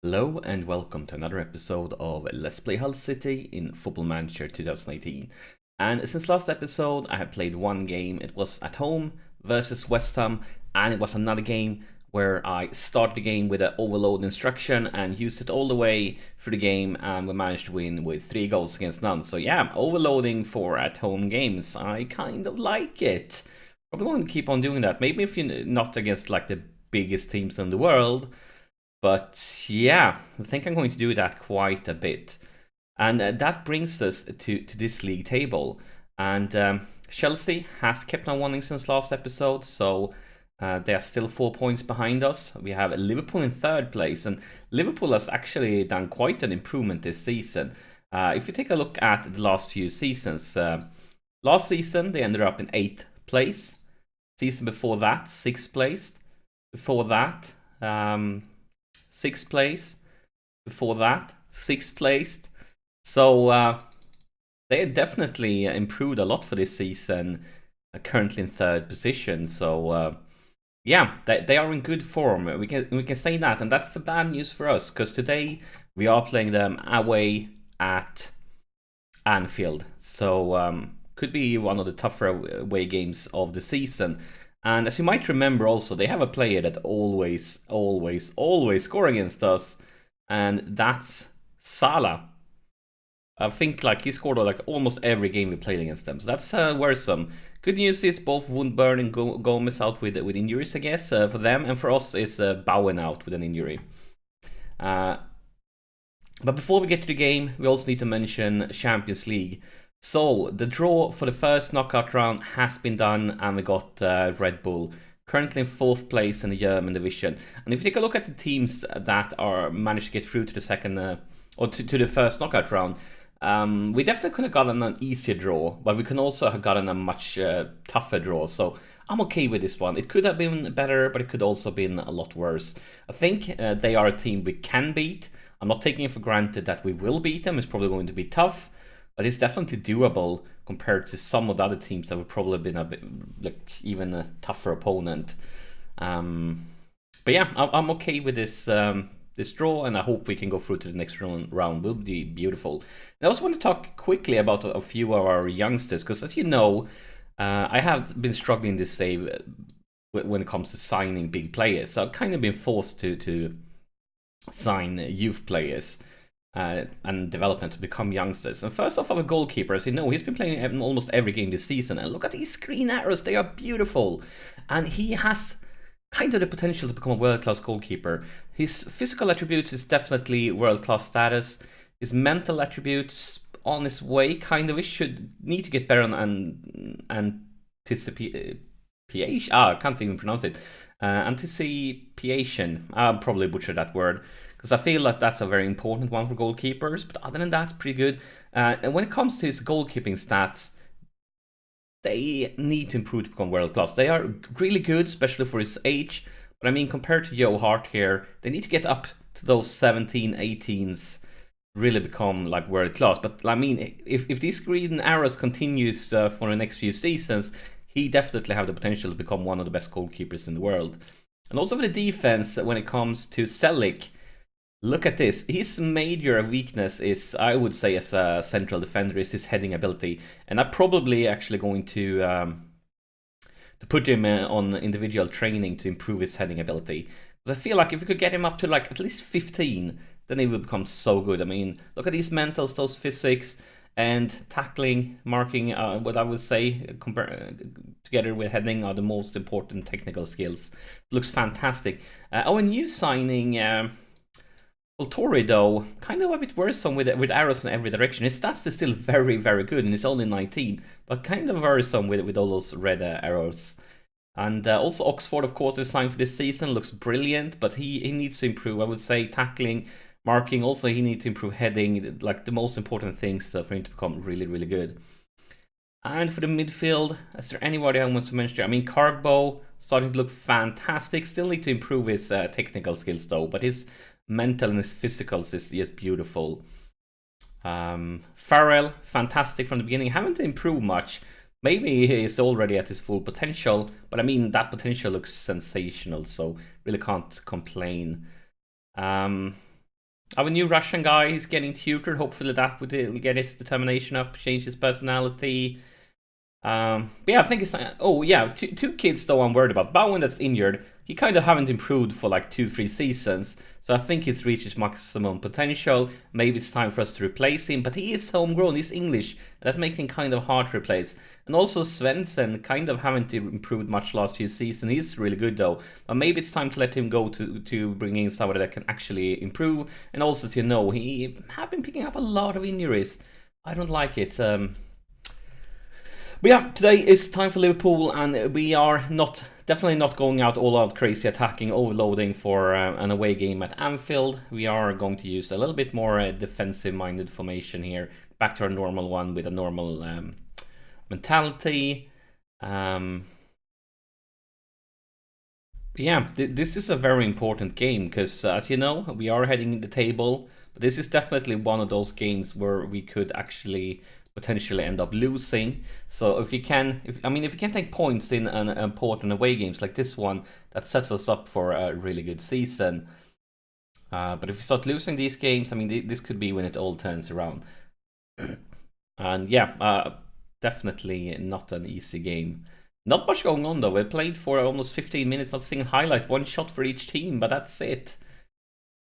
Hello and welcome to another episode of Let's Play Hull City in Football Manager 2018. And since last episode I have played one game. It was at home versus West Ham, and it was another game where I started the game with an overload instruction and used it all the way through the game, and we managed to win with 3 goals against none. So yeah, overloading for at home games, I kind of like it. Probably want to keep on doing that. Maybe if you're not against like the biggest teams in the world. But yeah, I think I'm going to do that quite a bit. And that brings us to this league table. And Chelsea has kept on winning since last episode, so they are still 4 points behind us. We have Liverpool in third place, and Liverpool has actually done quite an improvement this season. If you take a look at the last few seasons, last season they ended up in 8th place. Season before that, 6th place. Before that, 6th place. Before that, 6th place. So they definitely improved a lot for this season. Currently in 3rd position. So yeah, they are in good form. We can say that, and that's the bad news for us because today we are playing them away at Anfield. So could be one of the tougher away games of the season. And as you might remember also, they have a player that always score against us, and that's Salah. I think like he scored like almost every game we played against them, so that's worrisome. Good news is both Woodburn and Gomez out with injuries, I guess, for them, and for us is Bowen out with an injury. But before we get to the game, we also need to mention Champions League. So the draw for the first knockout round has been done, and we got Red Bull currently in 4th place in the German division. And if you take a look at the teams that are managed to get through to the second or to the first knockout round, we definitely could have gotten an easier draw, but we can also have gotten a much tougher draw. So I'm okay with this one. It could have been better, but it could also have been a lot worse. I think they are a team we can beat. I'm not taking it for granted that we will beat them. It's probably going to be tough, but it's definitely doable compared to some of the other teams that would probably have been a bit like even a tougher opponent. But yeah, I'm okay with this this draw, and I hope we can go through to the next round. Will be beautiful. And I also want to talk quickly about a few of our youngsters, because as you know, I have been struggling this save when it comes to signing big players. So I've kind of been forced to sign youth players and development to become youngsters. And first off, our goalkeeper, as you know, he's been playing almost every game this season. And look at these green arrows, they are beautiful. And he has kind of the potential to become a world-class goalkeeper. His physical attributes is definitely world-class status. His mental attributes on his way, kind of. He should need to get better on anticipation. I can't even pronounce it. Anticipation. I'll probably butcher that word, because I feel like that's a very important one for goalkeepers. But other than that, it's pretty good. And when it comes to his goalkeeping stats, they need to improve to become world class. They are really good, especially for his age. But I mean, compared to Joe Hart here, they need to get up to those 17, 18s, really become like world class. But I mean, if these green arrows continues for the next few seasons, he definitely have the potential to become one of the best goalkeepers in the world. And also for the defense, when it comes to Selic, look at this. His major weakness is, I would say, as a central defender, is his heading ability. And I'm probably actually going to put him on individual training to improve his heading ability. Because I feel like if we could get him up to like at least 15, then he would become so good. I mean, look at these mentals, those physics, and tackling, marking, what I would say, together with heading, are the most important technical skills. Looks fantastic. Our new signing, Torre, though, kind of a bit worrisome with arrows in every direction. His stats is still very, very good, and he's only 19, but kind of worrisome with all those red arrows. And also Oxford, of course, is signed for this season. Looks brilliant, but he needs to improve. I would say tackling, marking. Also, he needs to improve heading, like the most important things for him to become really, really good. And for the midfield, is there anybody I want to mention? I mean, Carbo starting to look fantastic. Still need to improve his technical skills though, but his mental and his physicals is just beautiful. Farrell, fantastic from the beginning. Haven't improved much. Maybe he is already at his full potential, but I mean, that potential looks sensational, so really can't complain. our new Russian guy. He's getting tutored. Hopefully that will get his determination up, change his personality. But yeah, I think it's... Oh yeah, two kids though I'm worried about. Bowen that's injured. He kind of haven't improved for like 2-3 seasons. So I think he's reached his maximum potential. Maybe it's time for us to replace him. But he is homegrown, he's English. That makes him kind of hard to replace. And also Svensson kind of haven't improved much last few seasons. He's really good though. But maybe it's time to let him go to bring in somebody that can actually improve. And also to know, he have been picking up a lot of injuries. I don't like it. But yeah, today is time for Liverpool, and we are definitely not going out all out crazy attacking, overloading for an away game at Anfield. We are going to use a little bit more defensive-minded formation here, back to our normal one with a normal mentality. Yeah, this is a very important game because, as you know, we are heading in the table. But this is definitely one of those games where we could actually potentially end up losing. So if you can take points in an important away games like this one, that sets us up for a really good season. But if we start losing these games, I mean, this could be when it all turns around. And yeah, definitely not an easy game. Not much going on though. We played for almost 15 minutes, not seeing highlight, one shot for each team, but that's it.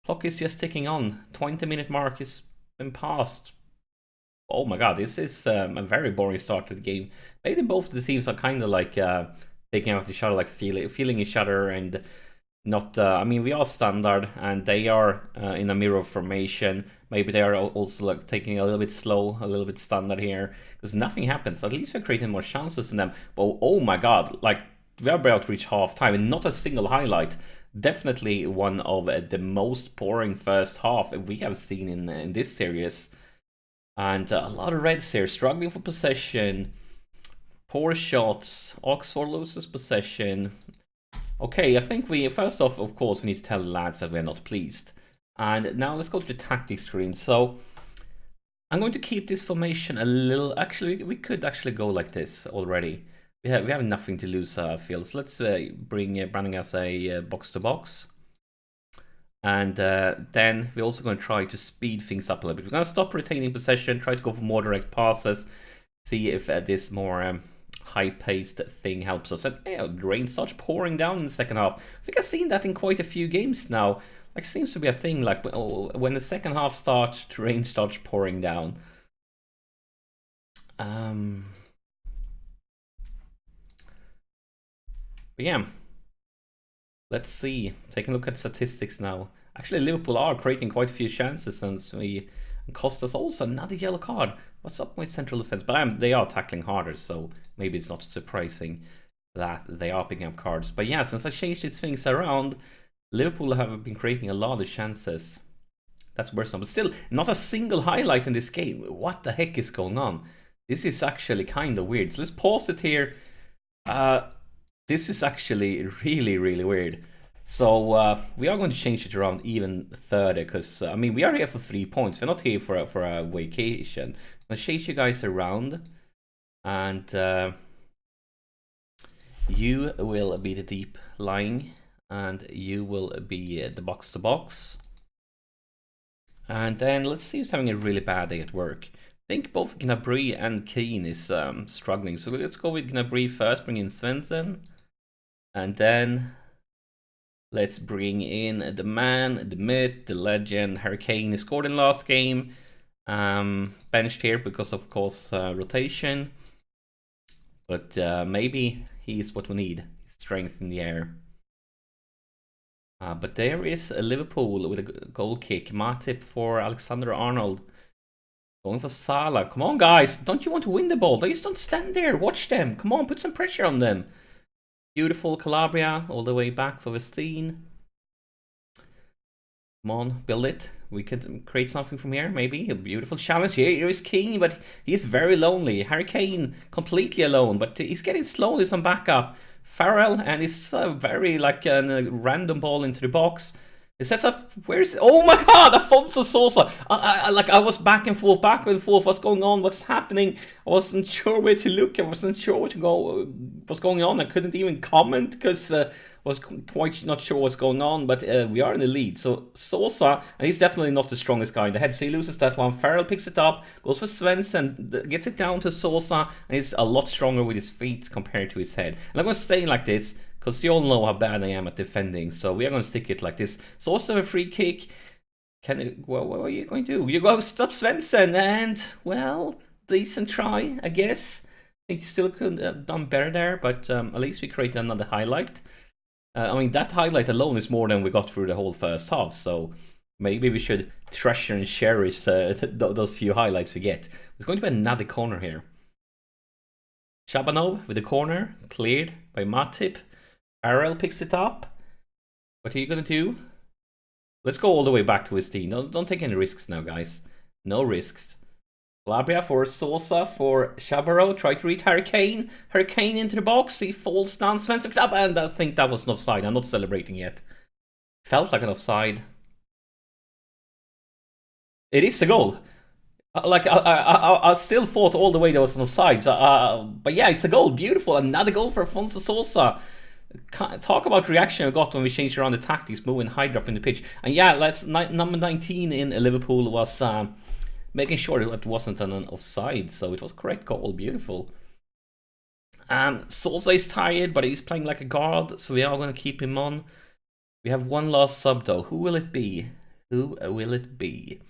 Clock is just ticking on. 20-minute mark has been passed. Oh my god, this is a very boring start to the game. Maybe both of the teams are kind of like taking out each other, like feeling each other, and not... I mean, we are standard, and they are in a mirror formation. Maybe they are also like taking a little bit slow, a little bit standard here, because nothing happens. At least we're creating more chances than them. But oh my god, like, we are about to reach half time, and not a single highlight. Definitely one of the most boring first half we have seen in this series. And a lot of reds here, struggling for possession, poor shots, Oxford loses possession. Okay, I think first off, of course, we need to tell the lads that we're not pleased. And now let's go to the tactics screen. So I'm going to keep this formation a little... Actually, we could actually go like this already. We have nothing to lose, I feel. So let's bring Brandon as a box-to-box. And then we're also going to try to speed things up a little bit. We're going to stop retaining possession, try to go for more direct passes, see if this more high-paced thing helps us. And yeah, the rain starts pouring down in the second half. I think I've seen that in quite a few games now. Like, seems to be a thing, like when the second half starts, the rain starts pouring down. But yeah. Let's see. Taking a look at statistics now. Actually, Liverpool are creating quite a few chances, and cost us also another yellow card. What's up with central defense? But they are tackling harder, so maybe it's not surprising that they are picking up cards. But yeah, since I changed these things around, Liverpool have been creating a lot of chances. That's worse now. But still, not a single highlight in this game. What the heck is going on? This is actually kind of weird. So let's pause it here. This is actually really, really weird. So we are going to change it around even further because, I mean, we are here for 3 points. We're not here for a vacation. I'm going to change you guys around. And you will be the deep lying. And you will be the box-to-box. And then let's see who's having a really bad day at work. I think both Gnabry and Keane is struggling. So let's go with Gnabry first, bring in Svensson. And then let's bring in the man, the myth, the legend, Harry Kane. He scored in last game. Benched here because, of course, rotation. But maybe he's what we need. Strength in the air. But there is a Liverpool with a goal kick. Matip for Alexander-Arnold. Going for Salah. Come on, guys. Don't you want to win the ball? Just don't stand there. Watch them. Come on, put some pressure on them. Beautiful Calabria all the way back for Vestine. Come on, build it. We could create something from here, maybe. A beautiful challenge here. Here is King, but he's very lonely. Harry Kane completely alone, but he's getting slowly some backup. Farrell, and it's very like a random ball into the box. It sets up. Where's it? Oh my God, Afonso Sosa! I was back and forth, back and forth. What's going on? What's happening? I wasn't sure where to look. I wasn't sure where to go. What's going on? I couldn't even comment because was quite not sure what's going on. But we are in the lead. So Sosa, and he's definitely not the strongest guy in the head. So he loses that one. Farrell picks it up, goes for Svensson, gets it down to Sosa, and he's a lot stronger with his feet compared to his head. And I'm going to stay like this, because you all know how bad I am at defending, so we are going to stick it like this. So also a free kick. What are you going to do? You go stop Svensson, and, well, decent try, I guess. I think you still could have done better there, but at least we created another highlight. I mean, that highlight alone is more than we got through the whole first half, so maybe we should treasure and cherish those few highlights we get. There's going to be another corner here. Shabanov with the corner, cleared by Matip. Farrell picks it up. What are you going to do? Let's go all the way back to his team. Don't take any risks now, guys. No risks. Labia for Sosa, for Shabaro. Try to reach Hurricane. Hurricane into the box. He falls down. Svensson picks up. And I think that was an offside. I'm not celebrating yet. Felt like an offside. It is a goal. I still thought all the way there was an offside. But yeah, it's a goal. Beautiful. Another goal for Afonso Sosa. Talk about reaction I got when we changed around the tactics, moving high drop in the pitch. And yeah, number 19 in Liverpool was making sure that it wasn't an offside, so it was correct goal. Beautiful. Sosa is tired, but he's playing like a guard, so we are going to keep him on. We have one last sub though. Who will it be? Who will it be?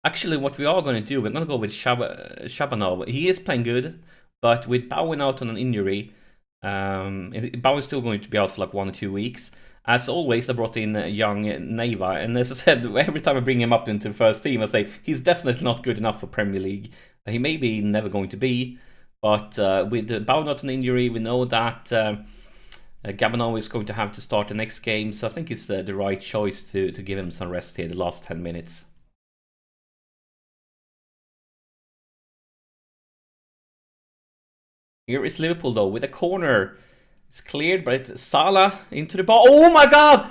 Actually, what we are going to do, we're going to go with Shabanov. He is playing good. But with Bowen out on an injury, Bowen's still going to be out for like 1 or 2 weeks. As always, I brought in young Neva, and as I said, every time I bring him up into the first team, I say he's definitely not good enough for Premier League. He may be never going to be, but with Bowen out on injury, we know that Gabanov is going to have to start the next game, so I think it's the right choice to give him some rest here the last 10 minutes. Here is Liverpool though, with a corner. It's cleared, but it's Salah into the ball. Oh my God!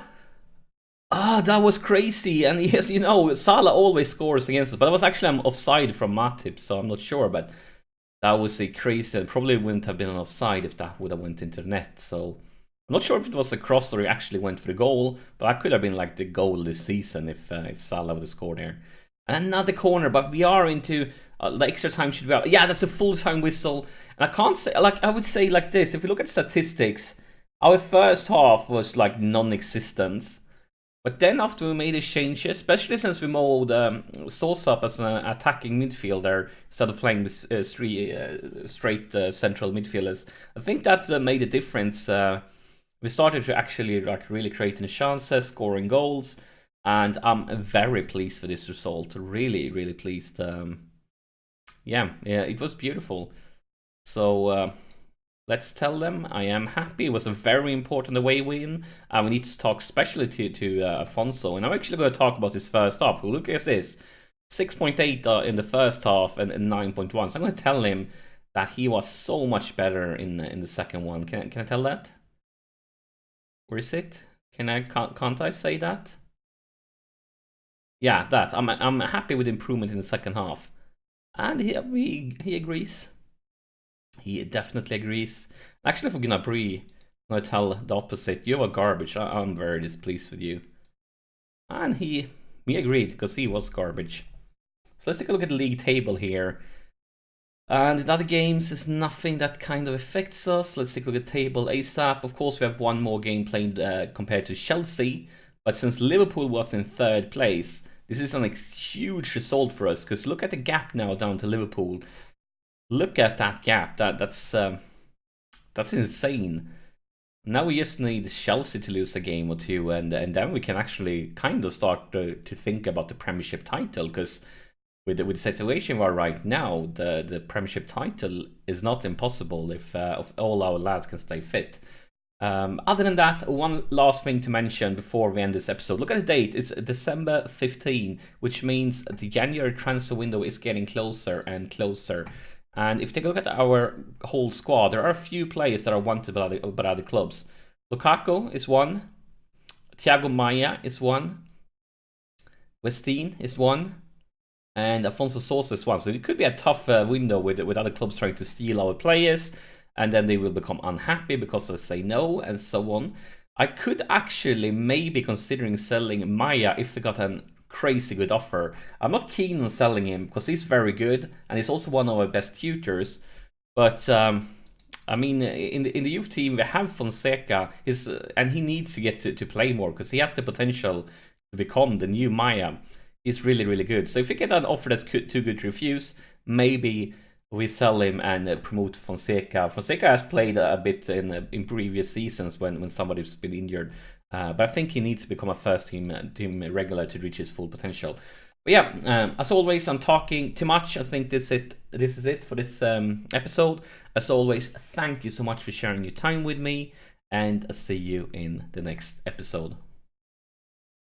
Ah, that was crazy. And yes, you know, Salah always scores against us. But it was actually an offside from Matip, so I'm not sure. But that was a crazy. It probably wouldn't have been an offside if that would have went into the net. So I'm not sure if it was a cross or he actually went for the goal. But that could have been like the goal this season if Salah would have scored there. And another corner, but we are into the extra time should be out. Yeah, that's a full-time whistle. And I can't say, like, I would say like this. If you look at statistics, our first half was like non-existent. But then after we made a change, especially since we moved Sosa up as an attacking midfielder instead of playing with straight central midfielders, I think that made a difference. We started to actually like really creating chances, scoring goals. And I'm very pleased for this result. Really, really pleased. Yeah, it was beautiful. So let's tell them I am happy. It was a very important away win. We need to talk especially to Afonso. And I'm actually going to talk about his first half. Look at this. 6.8 in the first half and 9.1. So I'm going to tell him that he was so much better in the second one. Can I tell that? Where is it? Can't I say that? Yeah, that. I'm happy with improvement in the second half. And he agrees. He definitely agrees. Actually, for Gnabry, I'm going to tell the opposite. You are garbage. I'm very displeased with you. And he agreed, because he was garbage. So let's take a look at the league table here. And in other games, there's nothing that kind of affects us. Let's take a look at the table ASAP. Of course, we have one more game played compared to Chelsea. But since Liverpool was in third place, this is a huge result for us. Because look at the gap now down to Liverpool. Look at that gap. That's insane. Now we just need Chelsea to lose a game or two, and then we can actually kind of start to think about the Premiership title. Because with the situation we are right now, the Premiership title is not impossible if all our lads can stay fit. Other than that, one last thing to mention before we end this episode. Look at the date. It's December 15, which means the January transfer window is getting closer and closer. And if you take a look at our whole squad, there are a few players that are wanted by other clubs. Lukaku is 1. Thiago Maia is 1. Westin is 1. And Afonso Sousa is 1. So it could be a tough window with other clubs trying to steal our players. And then they will become unhappy because they say no and so on. I could actually maybe considering selling Maia if we got a crazy good offer. I'm not keen on selling him because he's very good and he's also one of our best tutors. But I mean, in the youth team we have Fonseca, and he needs to get to play more because he has the potential to become the new Maia. He's really, really good. So if we get an offer that's too good to refuse, maybe we sell him and promote Fonseca. Fonseca has played a bit in previous seasons when somebody's been injured. But I think he needs to become a first team regular to reach his full potential. But yeah, as always, I'm talking too much. I think this is it for this episode. As always, thank you so much for sharing your time with me, and I'll see you in the next episode.